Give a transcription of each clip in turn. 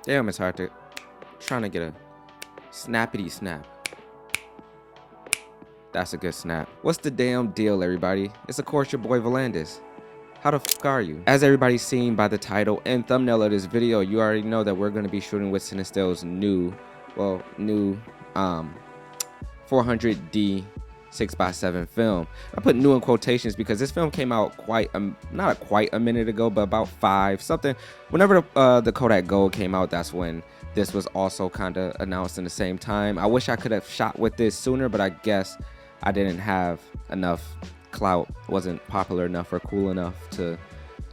Damn, it's hard to trying to get a snappity snap. That's a good snap. What's the damn deal, everybody? It's of course your boy Vuhlandes. How the fuck are you? As everybody's seen by the title and thumbnail of this video, you already know that we're going to be shooting with Cinestill's new 400D 6x7 film. I put new in quotations because this film came out not quite a minute ago, but about 5 something. Whenever the Kodak Gold came out, that's when this was also kind of announced in the same time. I wish I could have shot with this sooner, but I guess I didn't have enough clout, wasn't popular enough or cool enough to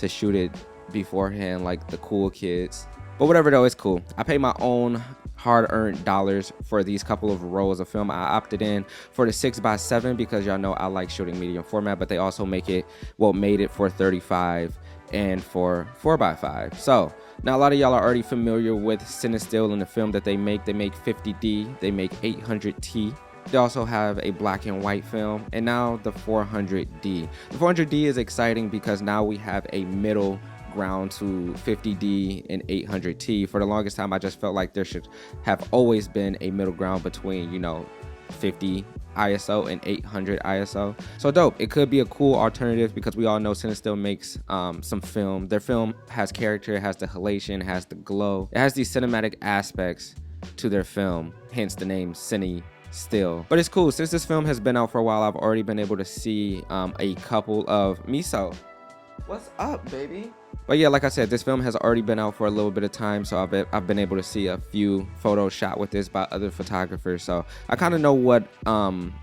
shoot it beforehand like the cool kids. But whatever though, it's cool. I paid my own hard-earned dollars for these couple of rolls of film. I opted in for the 6x7 because y'all know I like shooting medium format, but they also made it for 35 and for 4x5. So now a lot of y'all are already familiar with Cinestill and the film that they make. They make 50D, they make 800T. They also have a black and white film, and now the 400D. The 400D is exciting because now we have a middle ground to 50D and 800T. For the longest time, I just felt like there should have always been a middle ground between, you know, 50 ISO and 800 ISO. So dope. It could be a cool alternative because we all know Cinestill makes some film. Their film has character, it has the halation, it has the glow. It has these cinematic aspects to their film, hence the name Cinestill. But it's cool. Since this film has been out for a while, I've already been able to see a couple of Miso. What's up, baby? But yeah, like I said, this film has already been out for a little bit of time, so I've been able to see a few photos shot with this by other photographers. So I kind of know what I'm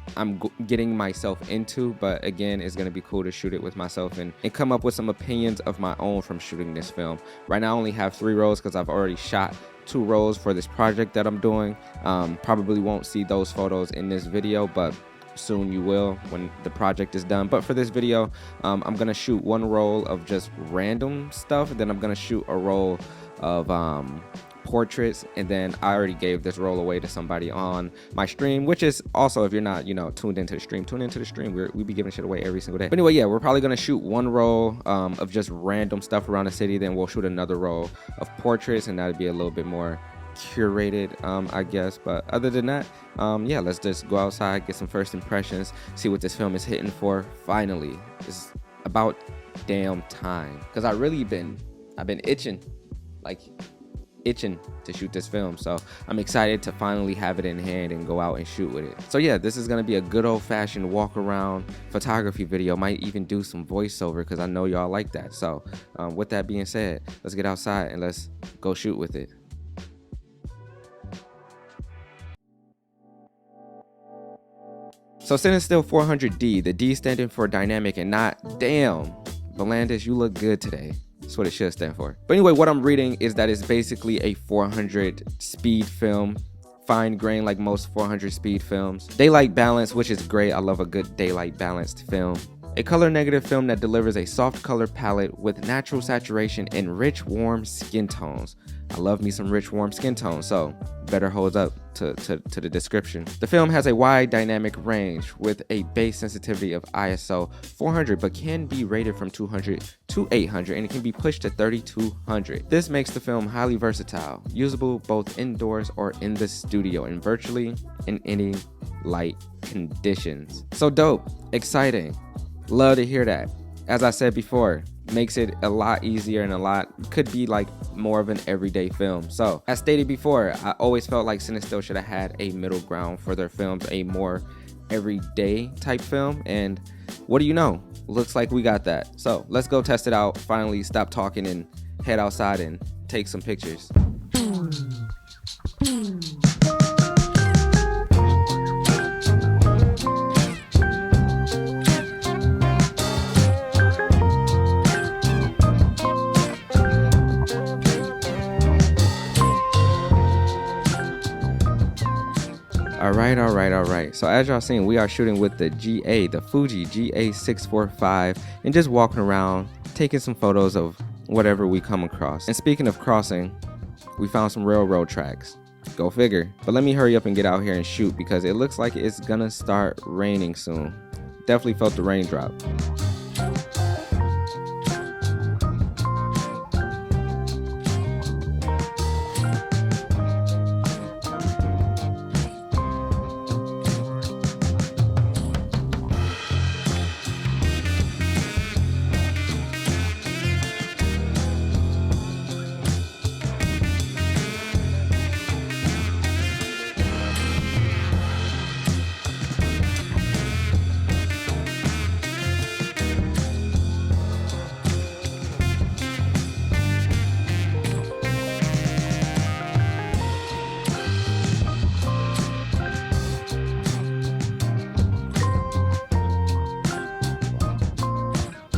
getting myself into, but again, it's gonna be cool to shoot it with myself and come up with some opinions of my own from shooting this film. Right now I only have 3 rolls because I've already shot 2 rolls for this project that I'm doing. Probably won't see those photos in this video, but soon you will when the project is done. But for this video, I'm gonna shoot 1 roll of just random stuff, and then I'm gonna shoot a roll of portraits, and then I already gave this roll away to somebody on my stream, which is also, if you're not, you know, tuned into the stream, tune into the stream. We be giving shit away every single day. But anyway, yeah, we're probably gonna shoot 1 roll of just random stuff around the city, then we'll shoot another roll of portraits, and that'd be a little bit more curated, I guess. But other than that, yeah, let's just go outside, get some first impressions, see what this film is hitting for. Finally, it's about damn time, because I've been itching to shoot this film. So I'm excited to finally have it in hand and go out and shoot with it. So yeah, this is gonna be a good old-fashioned walk around photography video. Might even do some voiceover because I know y'all like that. So with that being said, let's get outside and let's go shoot with it. So Cinestill 400D, the D standing for dynamic and not damn. Vuhlandes, you look good today. That's what it should stand for. But anyway, what I'm reading is that it's basically a 400 speed film, fine grain like most 400 speed films. Daylight balance, which is great. I love a good daylight balanced film. A color negative film that delivers a soft color palette with natural saturation and rich warm skin tones. I love me some rich warm skin tones, so better hold up to the description. The film has a wide dynamic range with a base sensitivity of ISO 400, but can be rated from 200 to 800, and it can be pushed to 3200. This makes the film highly versatile, usable both indoors or in the studio and virtually in any light conditions. So dope, exciting. Love to hear that. As I said before, makes it a lot easier and could be like more of an everyday film. So as stated before, I always felt like Cinestill should have had a middle ground for their films, a more everyday type film, and what do you know, looks like we got that. So let's go test it out, finally stop talking and head outside and take some pictures. All right. So as y'all seen, we are shooting with the Fuji GA645, and just walking around, taking some photos of whatever we come across. And speaking of crossing, we found some railroad tracks. Go figure. But let me hurry up and get out here and shoot because it looks like it's gonna start raining soon. Definitely felt the raindrop.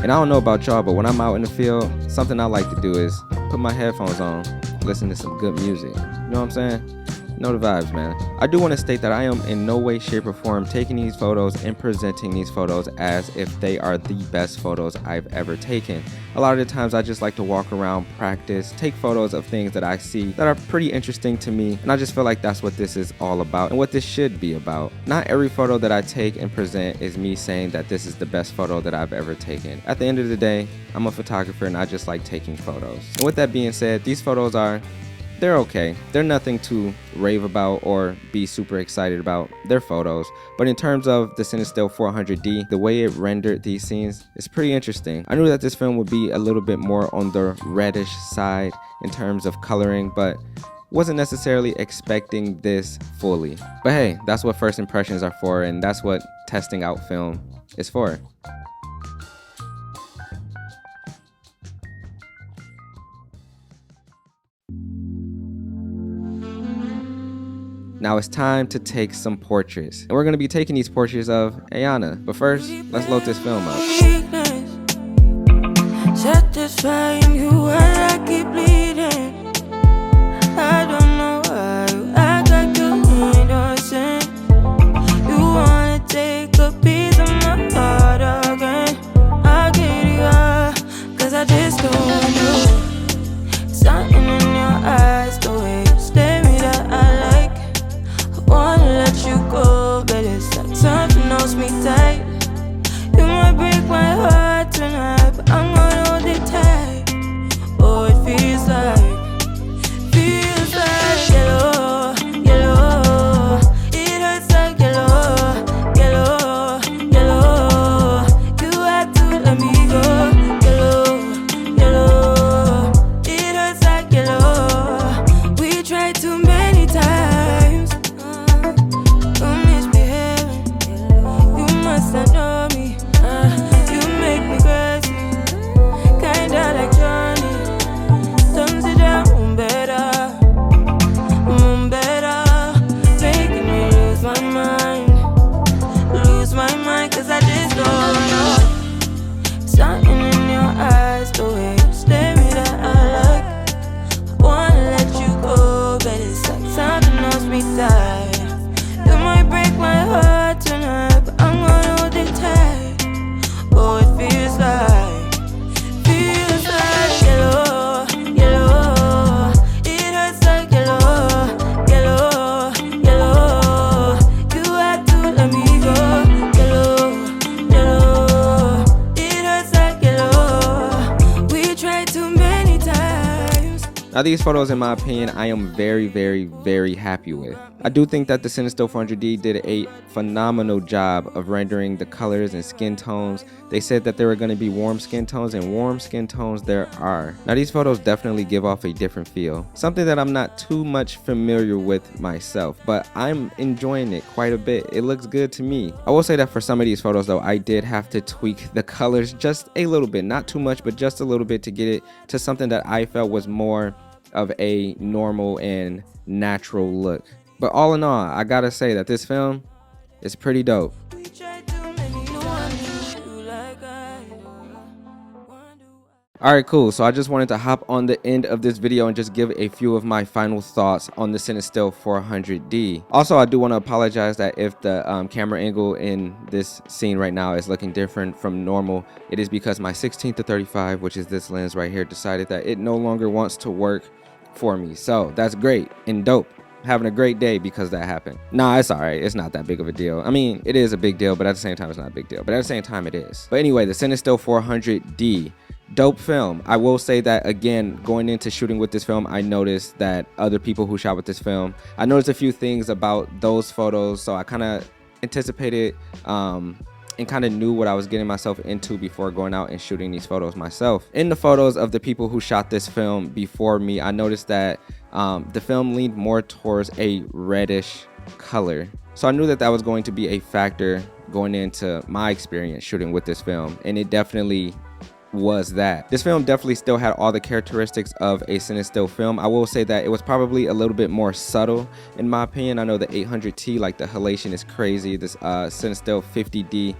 And I don't know about y'all, but when I'm out in the field, something I like to do is put my headphones on, listen to some good music. You know what I'm saying? Know the vibes, man. I do want to state that I am in no way, shape, or form taking these photos and presenting these photos as if they are the best photos I've ever taken. A lot of the times I just like to walk around, practice, take photos of things that I see that are pretty interesting to me, and I just feel like that's what this is all about and what this should be about. Not every photo that I take and present is me saying that this is the best photo that I've ever taken. At the end of the day, I'm a photographer and I just like taking photos. And with that being said, these photos they're okay. They're nothing to rave about or be super excited about. They're photos. But in terms of the Cinestill 400D, the way it rendered these scenes is pretty interesting. I knew that this film would be a little bit more on the reddish side in terms of coloring, but wasn't necessarily expecting this fully. But hey, that's what first impressions are for, and that's what testing out film is for. Now it's time to take some portraits. And we're going to be taking these portraits of Ayana. But first, let's load this film up. Satisfying you while I keep bleeding. I don't know why I got you innocent. You wanna take a piece of my heart again. I'll get you up, cause I just don't know. Something in your eyes, the way you stare me that I like. Wanna let you go, but it's like something holds me tight. You might break my heart tonight, but I'm gonna hold it tight. Oh, it feels like yellow, yellow. It hurts like yellow, yellow, yellow. You have to let me go, yellow, yellow. It hurts like yellow. We tried too many times. I know me, you make me crazy, kinda like Johnny. Don't sit down, better, making me lose my mind, cause I just don't know. Something in your eyes, the way you stare me that I like. Wanna let you go, but it's like something holds me tight. You might break my heart tonight, but I'm gonna hold it tight. Oh, it feels like yellow, yellow. It hurts like yellow, yellow, yellow. You had to let me go, yellow, yellow. It hurts like yellow. We tried too many times. Now these photos, in my opinion, I am very, very, very happy with. I do think that the Cinestill 400D did a phenomenal job of rendering the colors and skin tones. They said that there were going to be warm skin tones, and warm skin tones there are. Now these photos definitely give off a different feel, something that I'm not too much familiar with myself, but I'm enjoying it quite a bit. It looks good to me. I will say that for some of these photos though, I did have to tweak the colors just a little bit, not too much, but just a little bit to get it to something that I felt was more of a normal and natural look. But all in all, I gotta say that this film is pretty dope. Alright, cool. So I just wanted to hop on the end of this video and just give a few of my final thoughts on the Cinestill 400D. Also, I do want to apologize that if the camera angle in this scene right now is looking different from normal, it is because my 16-35, which is this lens right here, decided that it no longer wants to work for me. So that's great and dope. Having a great day because that happened. Nah, it's alright. It's not that big of a deal. I mean, it is a big deal, but at the same time, it's not a big deal. But at the same time, it is. But anyway, the Cinestill 400D. Dope film. I will say that again, going into shooting with this film, I noticed that other people who shot with this film, I noticed a few things about those photos, so I kind of anticipated and kind of knew what I was getting myself into before going out and shooting these photos myself. In the photos of the people who shot this film before me, I noticed that the film leaned more towards a reddish color. So I knew that that was going to be a factor going into my experience shooting with this film, and it definitely was that. This film definitely still had all the characteristics of a Cinestill film. I will say that it was probably a little bit more subtle in my opinion. I know the 800T, like the halation is crazy. This Cinestill 50D,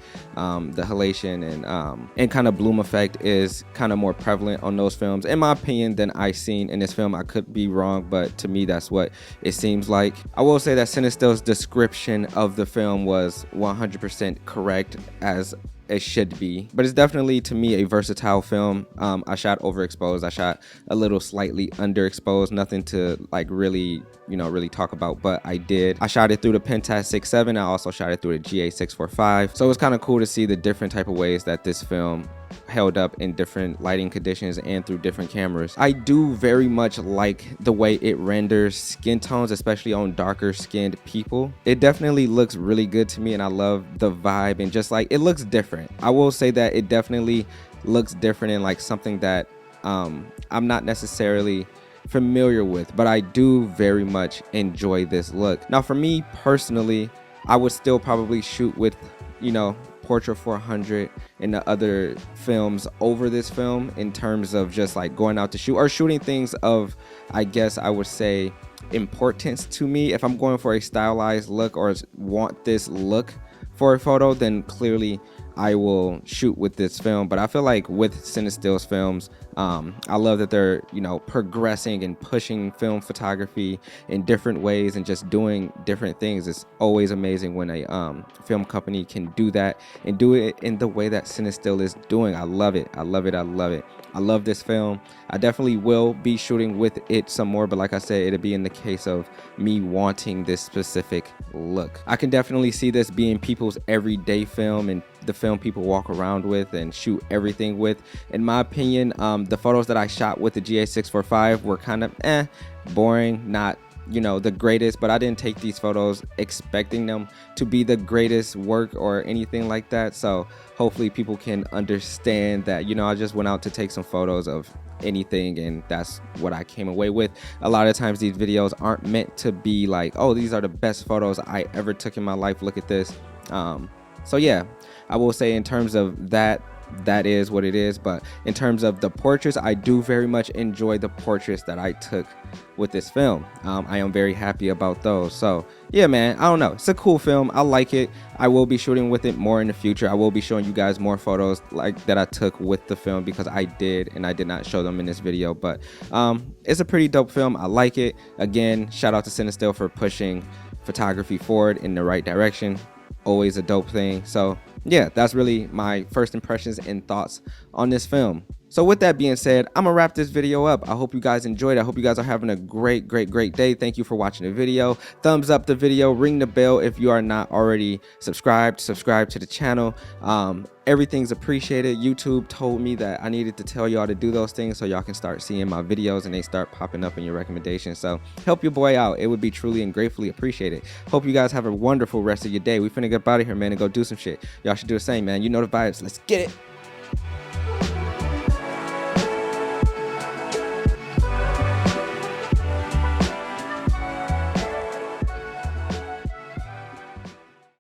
the halation and kind of bloom effect is kind of more prevalent on those films in my opinion than I seen in this film. I could be wrong, but to me that's what it seems like. I will say that Cinestill's description of the film was 100% correct, as it should be, but it's definitely to me a versatile film. I shot overexposed, I shot a little slightly underexposed, nothing to like really really talk about, but I did. I shot it through the Pentax 6.7. I also shot it through the GA645, so it was kind of cool to see the different type of ways that this film held up in different lighting conditions and through different cameras. I do very much like the way it renders skin tones, especially on darker skinned people. It definitely looks really good to me, and I love the vibe, and just like it looks different. I will say that it definitely looks different and like something that I'm not necessarily familiar with, but I do very much enjoy this look. Now for me personally, I would still probably shoot with Portra 400 and the other films over this film in terms of just like going out to shoot or shooting things of, I guess I would say, importance to me. If I'm going for a stylized look or want this look for a photo, then clearly I will shoot with this film. But I feel like with Cinestill's films, I love that they're progressing and pushing film photography in different ways and just doing different things. It's always amazing when a film company can do that and do it in the way that Cinestill is doing. I love it. I love it. I love it. I love this film. I definitely will be shooting with it some more, but like I said, it'll be in the case of me wanting this specific look. I can definitely see this being people's everyday film and the film people walk around with and shoot everything with. In my opinion, the photos that I shot with the GA645 were kind of boring, not the greatest, but I didn't take these photos expecting them to be the greatest work or anything like that. So hopefully people can understand that I just went out to take some photos of anything, and that's what I came away with. A lot of times these videos aren't meant to be like, oh, these are the best photos I ever took in my life, look at this. So yeah, I will say in terms of that is what it is. But in terms of the portraits, I do very much enjoy the portraits that I took with this film. I am very happy about those. So yeah, man, I don't know, it's a cool film. I like it. I will be shooting with it more in the future. I will be showing you guys more photos like that I took with the film, because I did not show them in this video. But it's a pretty dope film. I like it. Again, shout out to Cinestill for pushing photography forward in the right direction. Always a dope thing. So yeah, that's really my first impressions and thoughts on this film. So with that being said, I'm gonna wrap this video up. I hope you guys enjoyed it. I hope you guys are having a great day. Thank you for watching the video. Thumbs up the video, ring the bell if you are not already subscribed. Subscribe to the channel. Everything's appreciated. YouTube told me that I needed to tell y'all to do those things so y'all can start seeing my videos and they start popping up in your recommendations. So help your boy out. It would be truly and gratefully appreciated. Hope you guys have a wonderful rest of your day. We finna get up out of here, man, and go do some shit. Y'all should do the same, man. You know the vibes. Let's get it.